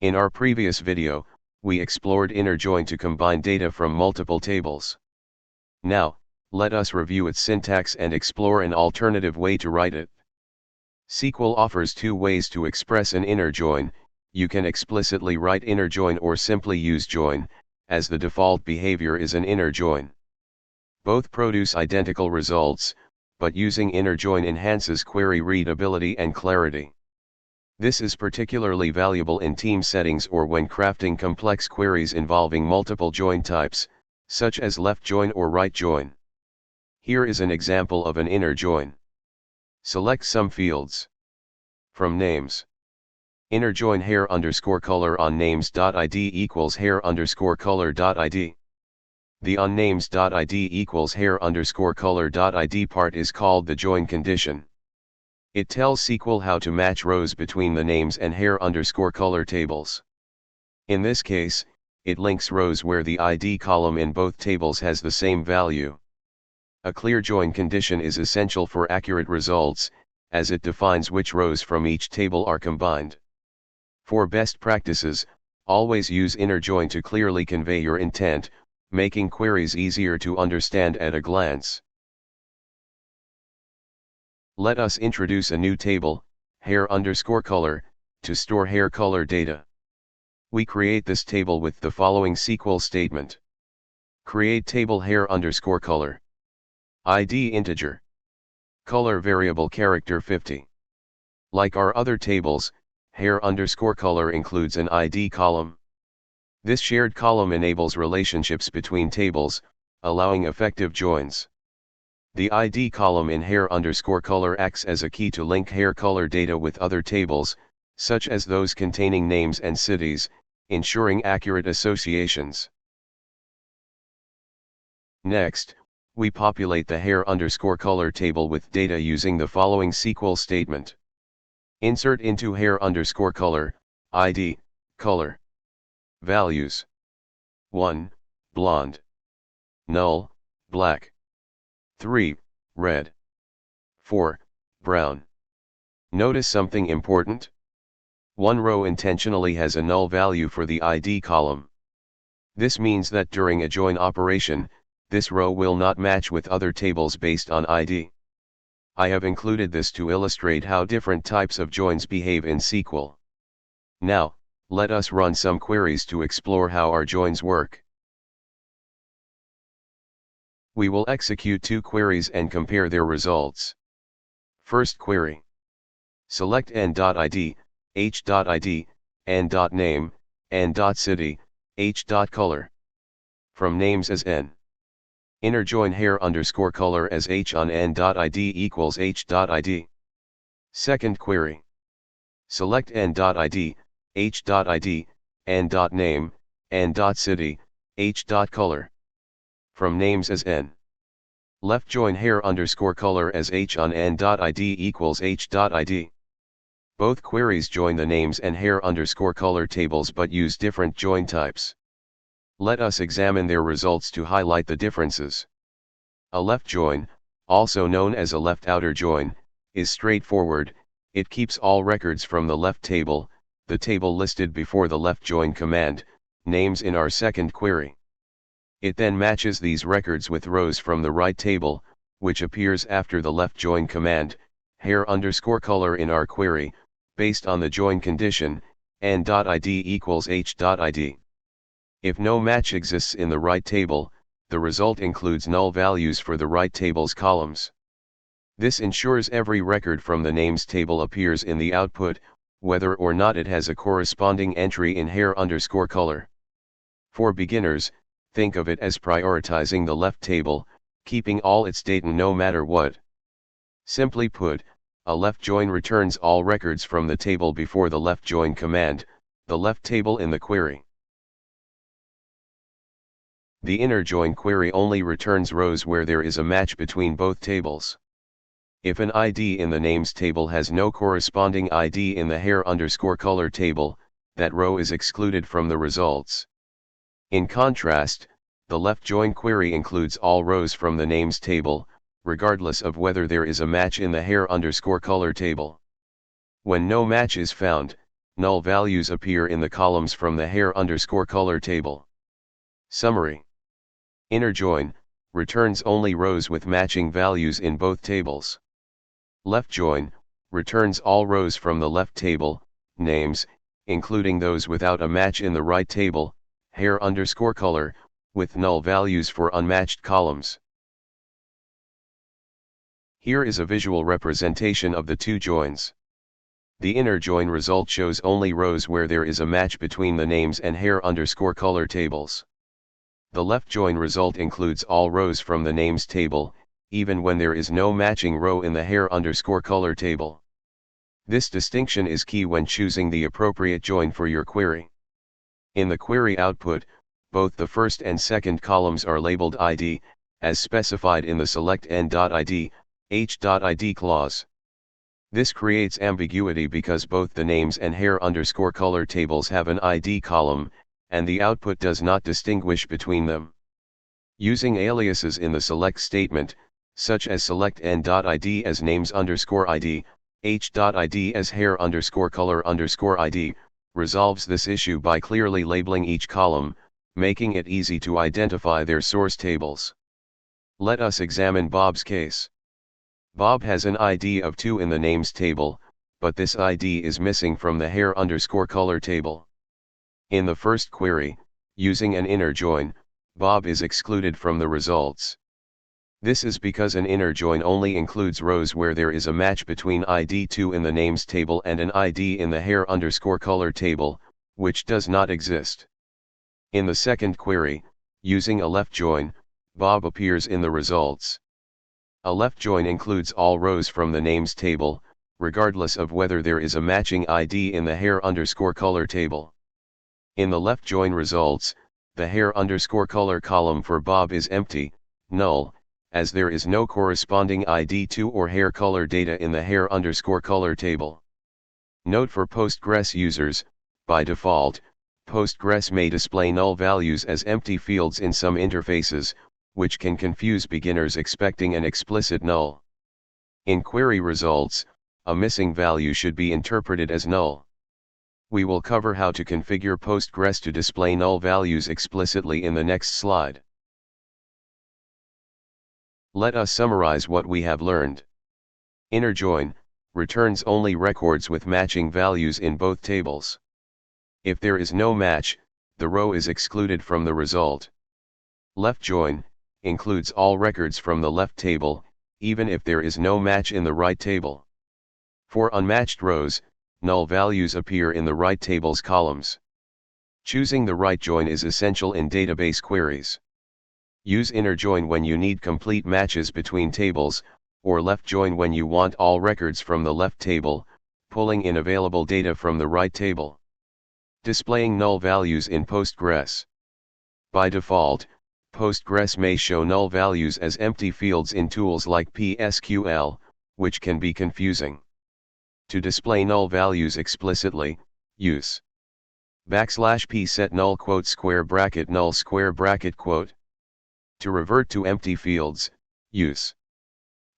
In our previous video, we explored inner join to combine data from multiple tables. Now, let us review its syntax and explore an alternative way to write it. SQL offers two ways to express an inner join. You can explicitly write inner join or simply use join, as the default behavior is an inner join. Both produce identical results, but using inner join enhances query readability and clarity. This is particularly valuable in team settings or when crafting complex queries involving multiple join types, such as left join or right join. Here is an example of an inner join. Select some fields. From names. Inner join hair_color on names.id equals hair_color.id. The on names.id equals hair_color.id part is called the join condition. It tells SQL how to match rows between the names and hair_color tables. In this case, it links rows where the ID column in both tables has the same value. A clear join condition is essential for accurate results, as it defines which rows from each table are combined. For best practices, always use inner join to clearly convey your intent, making queries easier to understand at a glance. Let us introduce a new table, hair_color, to store hair color data. We create this table with the following SQL statement. Create table hair_color. ID integer. Color variable character 50. Like our other tables, hair_color includes an ID column. This shared column enables relationships between tables, allowing effective joins. The ID column in hair_color acts as a key to link hair color data with other tables, such as those containing names and cities, ensuring accurate associations. Next, we populate the hair_color table with data using the following SQL statement. Insert into hair_color, ID, color. Values. 1, blonde. Null, black. 3, red. 4, brown. Notice something important? One row intentionally has a null value for the ID column. This means that during a join operation, this row will not match with other tables based on ID. I have included this to illustrate how different types of joins behave in SQL. Now, let us run some queries to explore how our joins work. We will execute two queries and compare their results. First query. Select n.id, h.id, n.name, n.city, h.color. From names as n. Inner join hair_color as h on n.id equals h.id. Second query. Select n.id, h.id, n.name, n.city, h.color. From names as n. Left join hair_color as h on n.id equals h.id. Both queries join the names and hair_color tables but use different join types. Let us examine their results to highlight the differences. A left join, also known as a left outer join, is straightforward. It keeps all records from the left table, the table listed before the left join command, names in our second query. It then matches these records with rows from the right table, which appears after the left join command, hair_color in our query, based on the join condition, n.id equals h.id. If no match exists in the right table, the result includes null values for the right table's columns. This ensures every record from the names table appears in the output, whether or not it has a corresponding entry in hair_color. For beginners, think of it as prioritizing the left table, keeping all its data no matter what. Simply put, a left join returns all records from the table before the left join command, the left table in the query. The inner join query only returns rows where there is a match between both tables. If an ID in the names table has no corresponding ID in the hair_color table, that row is excluded from the results. In contrast, the left join query includes all rows from the names table, regardless of whether there is a match in the hair_color table. When no match is found, null values appear in the columns from the hair_color table. Summary. Inner join returns only rows with matching values in both tables. Left join returns all rows from the left table, names, including those without a match in the right table, hair_color, with null values for unmatched columns. Here is a visual representation of the two joins. The inner join result shows only rows where there is a match between the names and hair_color tables. The left join result includes all rows from the names table, even when there is no matching row in the hair_color table. This distinction is key when choosing the appropriate join for your query. In the query output, both the first and second columns are labeled ID, as specified in the select n.id, h.id clause. This creates ambiguity because both the names and hair_color tables have an ID column, and the output does not distinguish between them. Using aliases in the select statement, such as select n.id as names_id, h.id as hair_color_id, resolves this issue by clearly labeling each column, making it easy to identify their source tables. Let us examine Bob's case. Bob has an ID of 2 in the names table, but this ID is missing from the hair_color table. In the first query, using an inner join, Bob is excluded from the results. This is because an inner join only includes rows where there is a match between ID 2 in the names table and an ID in the hair_color table, which does not exist. In the second query, using a left join, Bob appears in the results. A left join includes all rows from the names table, regardless of whether there is a matching ID in the hair_color table. In the left join results, the hair_color column for Bob is empty, null, as there is no corresponding ID 2 or hair color data in the hair_color table. Note for Postgres users, by default, Postgres may display null values as empty fields in some interfaces, which can confuse beginners expecting an explicit null. In query results, a missing value should be interpreted as null. We will cover how to configure Postgres to display null values explicitly in the next slide. Let us summarize what we have learned. Inner join returns only records with matching values in both tables. If there is no match, the row is excluded from the result. Left join includes all records from the left table, even if there is no match in the right table. For unmatched rows, null values appear in the right table's columns. Choosing the right join is essential in database queries. Use inner join when you need complete matches between tables, or left join when you want all records from the left table, pulling in available data from the right table. Displaying null values in Postgres. By default, Postgres may show null values as empty fields in tools like PSQL, which can be confusing. To display null values explicitly, use \p set null quote square bracket null square bracket quote. To revert to empty fields, use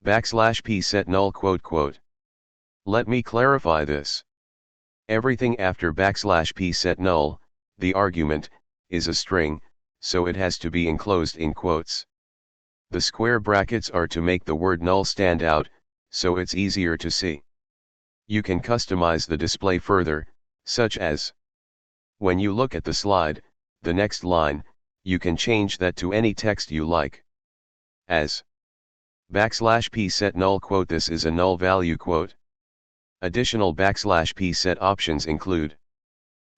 \p set null quote quote. Let me clarify this. Everything after \p set null, the argument, is a string, so it has to be enclosed in quotes. The square brackets are to make the word null stand out, so it's easier to see. You can customize the display further, such as when you look at the slide, the next line, you can change that to any text you like. As \p set null quote this is a null value quote. Additional \p set options include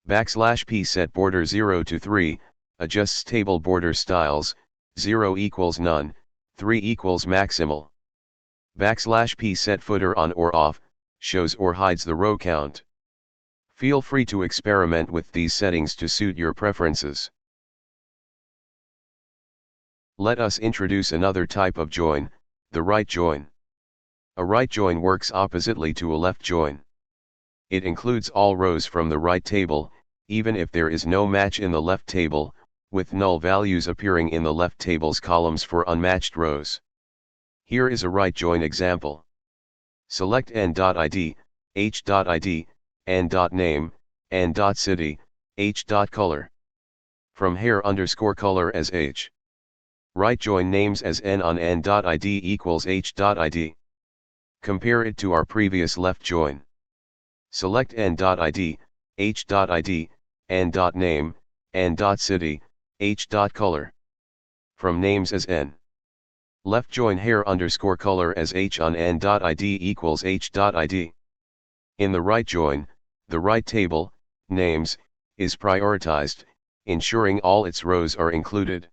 \p set border 0 to 3, adjusts table border styles, 0 equals none, 3 equals maximal. \p set footer on or off, shows or hides the row count. Feel free to experiment with these settings to suit your preferences. Let us introduce another type of join, the right join. A right join works oppositely to a left join. It includes all rows from the right table, even if there is no match in the left table, with null values appearing in the left table's columns for unmatched rows. Here is a right join example. Select n.id, h.id, n.name, n.city, h.color. From hair_color as h. Right join names as n on n.id equals h.id. Compare it to our previous left join. Select n.id, h.id, n.name, n.city, h.color. From names as n. Left join hair_color as h on n.id equals h.id. In the right join, the right table, names, is prioritized, ensuring all its rows are included.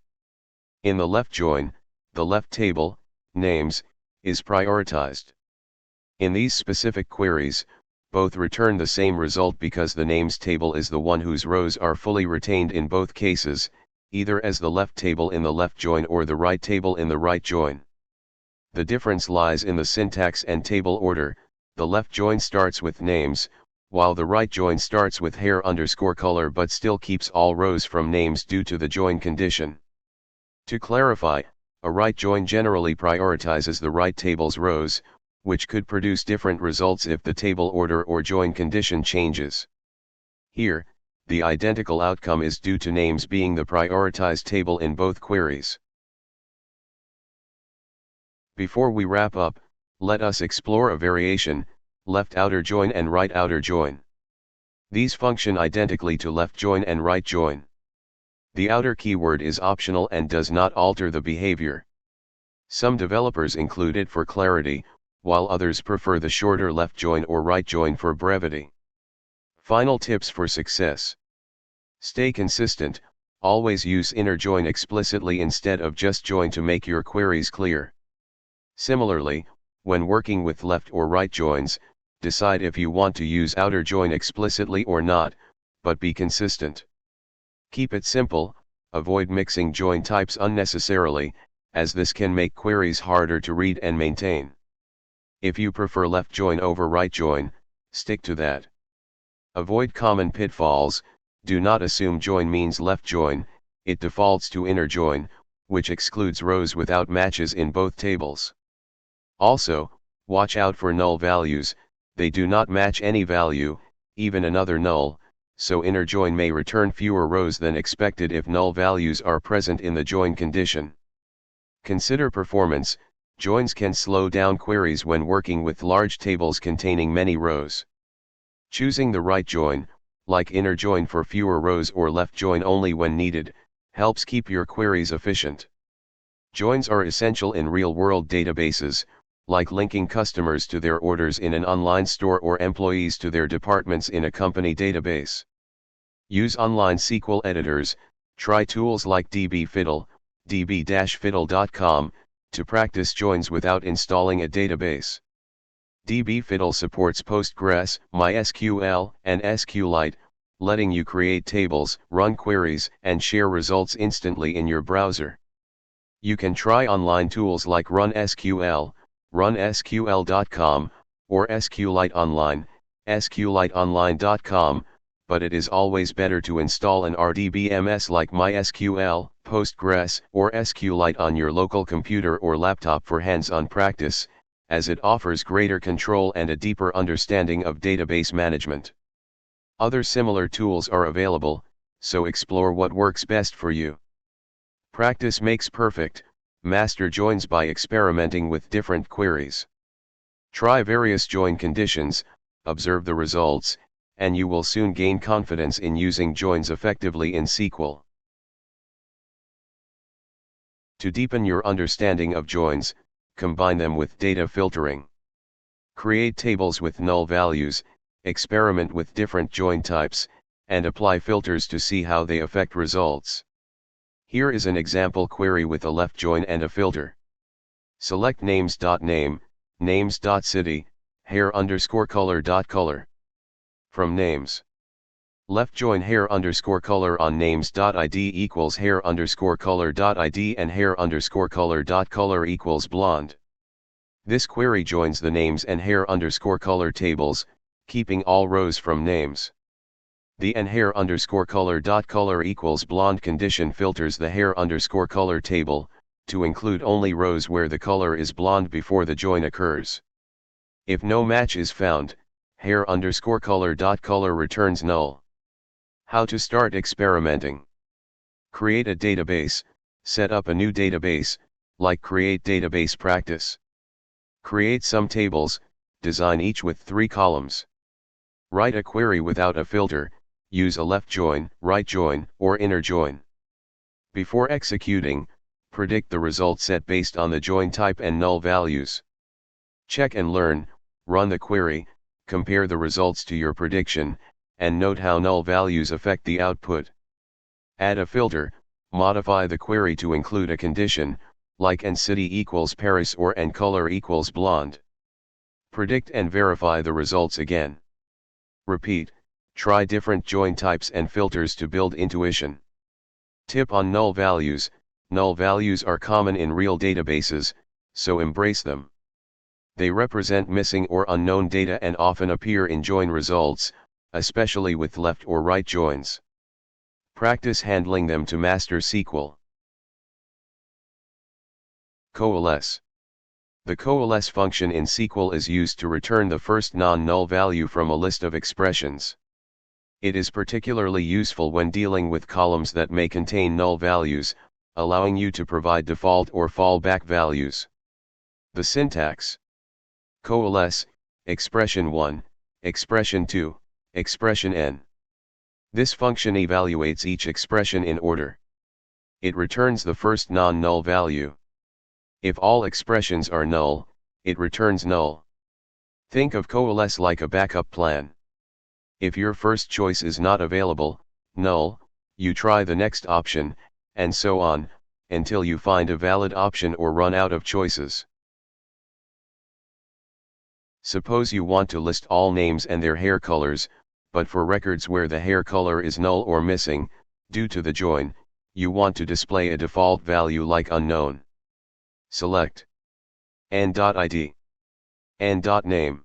In the left join, the left table, names, is prioritized. In these specific queries, both return the same result because the names table is the one whose rows are fully retained in both cases, either as the left table in the left join or the right table in the right join. The difference lies in the syntax and table order. The left join starts with names, while the right join starts with hair_color but still keeps all rows from names due to the join condition. To clarify, a right join generally prioritizes the right table's rows, which could produce different results if the table order or join condition changes. Here, the identical outcome is due to names being the prioritized table in both queries. Before we wrap up, let us explore a variation, left outer join and right outer join. These function identically to left join and right join. The outer keyword is optional and does not alter the behavior. Some developers include it for clarity, while others prefer the shorter left join or right join for brevity. Final tips for success. Stay consistent, always use inner join explicitly instead of just join to make your queries clear. Similarly, when working with left or right joins, decide if you want to use outer join explicitly or not, but be consistent. Keep it simple, avoid mixing join types unnecessarily, as this can make queries harder to read and maintain. If you prefer left join over right join, stick to that. Avoid common pitfalls. Do not assume join means left join, it defaults to inner join, which excludes rows without matches in both tables. Also, watch out for null values, they do not match any value, even another null, so inner join may return fewer rows than expected if null values are present in the join condition. Consider performance. Joins can slow down queries when working with large tables containing many rows. Choosing the right join, like inner join for fewer rows or left join only when needed, helps keep your queries efficient. Joins are essential in real-world databases, like linking customers to their orders in an online store or employees to their departments in a company database. Use online SQL editors, try tools like dbfiddle, db-fiddle.com, to practice joins without installing a database. dbfiddle supports Postgres, MySQL, and SQLite, letting you create tables, run queries, and share results instantly in your browser. You can try online tools like RunSQL, runsql.com, or SQLite Online, sqliteonline.com, but it is always better to install an RDBMS like MySQL, Postgres, or SQLite on your local computer or laptop for hands-on practice, as it offers greater control and a deeper understanding of database management. Other similar tools are available, so explore what works best for you. Practice makes perfect. Master joins by experimenting with different queries. Try various join conditions, observe the results, and you will soon gain confidence in using joins effectively in SQL. To deepen your understanding of joins, combine them with data filtering. Create tables with null values, experiment with different join types, and apply filters to see how they affect results. Here is an example query with a left join and a filter. Select names.name, names.city, hair_color.color. From names. Left join hair_color on names.id equals hair_color.id and hair_color.color equals blonde. This query joins the names and hair_color tables, keeping all rows from names. The and hair_color.color equals blonde condition filters the hair_color table, to include only rows where the color is blonde before the join occurs. If no match is found, hair_color.color returns null. How to start experimenting. Create a database, set up a new database, like create database practice. Create some tables, design each with 3 columns. Write a query without a filter, use a left join, right join, or inner join. Before executing, predict the result set based on the join type and null values. Check and learn, run the query, compare the results to your prediction, and note how null values affect the output. Add a filter, modify the query to include a condition, like and city equals Paris or and color equals blonde. Predict and verify the results again. Repeat, try different join types and filters to build intuition. Tip on null values. Null values are common in real databases, so embrace them. They represent missing or unknown data and often appear in join results, especially with left or right joins. Practice handling them to master SQL. Coalesce. The coalesce function in SQL is used to return the first non-null value from a list of expressions. It is particularly useful when dealing with columns that may contain null values, allowing you to provide default or fallback values. The syntax: coalesce, expression 1, expression 2, expression n. This function evaluates each expression in order. It returns the first non-null value. If all expressions are null, it returns null. Think of coalesce like a backup plan. If your first choice is not available, null, you try the next option, and so on, until you find a valid option or run out of choices. Suppose you want to list all names and their hair colors, but for records where the hair color is null or missing, due to the join, you want to display a default value like unknown. Select n.id, n.name.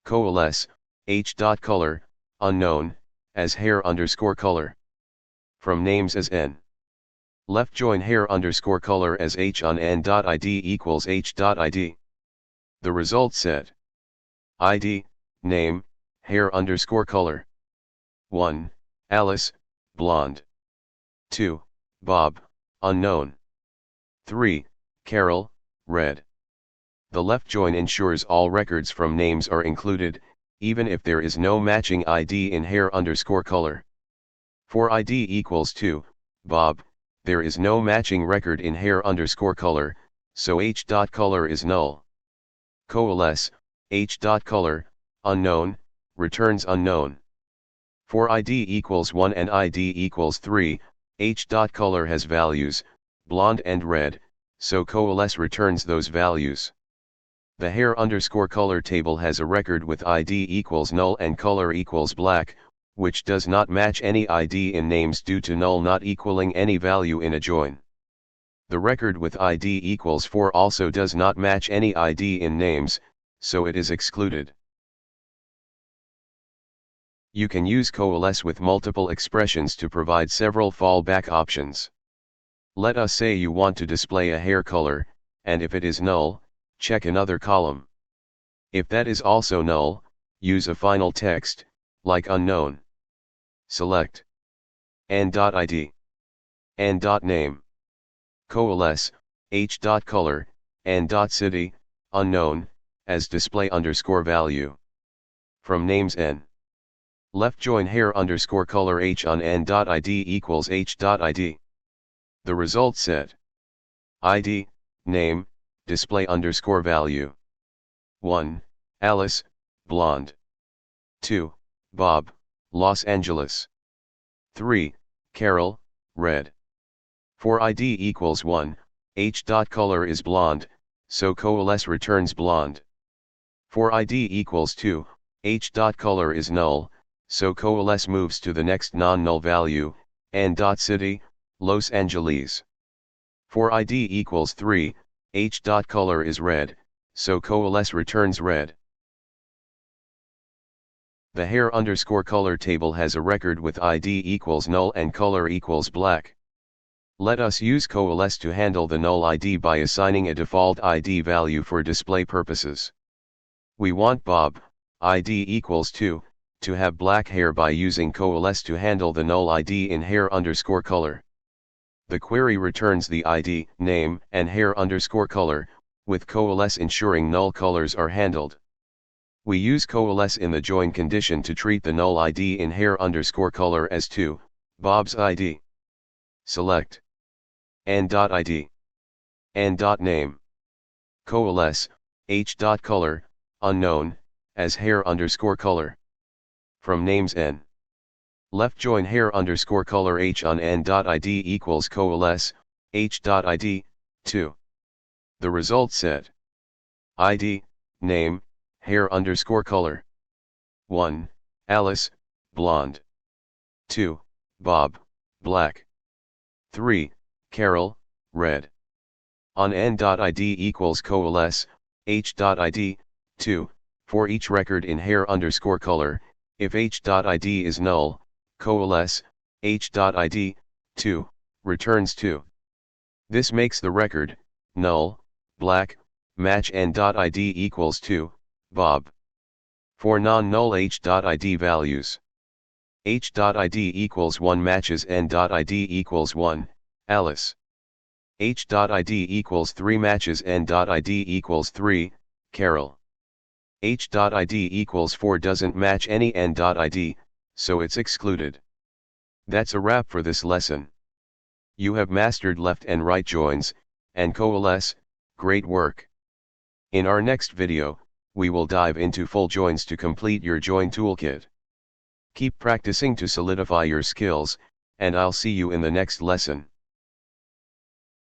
Coalesce, h.color, unknown, as hair_color. From names as n. Left join hair_color as h on n.id equals h.id. The result set: id, name, hair_color. 1. Alice, blonde. 2. Bob, unknown. 3. Carol, red. The left join ensures all records from names are included, even if there is no matching ID in hair_color. For ID equals 2, Bob, there is no matching record in hair_color, so h.color is null. Coalesce, h.color, unknown, returns unknown. For ID equals 1 and ID equals 3, h.color has values, blonde and red, so coalesce returns those values. The hair_color table has a record with ID equals null and color equals black, which does not match any ID in names due to null not equaling any value in a join. The record with ID equals 4 also does not match any ID in names, so it is excluded. You can use coalesce with multiple expressions to provide several fallback options. Let us say you want to display a hair color, and if it is null, check another column. If that is also null, use a final text, like unknown. Select n.id, n.name. Coalesce, h.color, n.city, unknown, as display_value. From names n. Left join hair_color h on n.id equals h.id. The result set: id, name, display_value. 1. Alice, blonde. 2. Bob, Los Angeles. 3. Carol, red. For ID equals 1, h.color is blonde, so coalesce returns blonde. For ID equals 2, h.color is null, so coalesce moves to the next non-null value, n.city, Los Angeles. For ID equals 3, h.color is red, so coalesce returns red. The hair_color table has a record with ID equals null and color equals black. Let us use coalesce to handle the null ID by assigning a default ID value for display purposes. We want Bob, ID equals 2, to have black hair by using COALESCE to handle the null ID in hair_color. The query returns the ID, name, and hair_color, with COALESCE ensuring null colors are handled. We use COALESCE in the join condition to treat the null ID in hair_color as 2, Bob's ID. Select n.id, n.name. COALESCE, h.color, unknown, as hair_color. From names n. Left join hair_color h on n.id equals COALESCE, h.id, 2. The result set. ID, name, hair_color. 1, Alice, blonde. 2, Bob, black. 3, Carol, red. On n.id equals COALESCE, h.id, 2, for each record in hair_color, if h.id is null, COALESCE, h.id, 2, returns 2. This makes the record, null, black, match n.id equals 2, Bob. For non-null h.id values, h.id equals 1 matches n.id equals 1, Alice. h.id equals 3 matches n.id equals 3, Carol. h.id equals 4 doesn't match any n.id, so it's excluded. That's a wrap for this lesson. You have mastered left and right joins, and COALESCE, great work. In our next video, we will dive into full joins to complete your join toolkit. Keep practicing to solidify your skills, and I'll see you in the next lesson.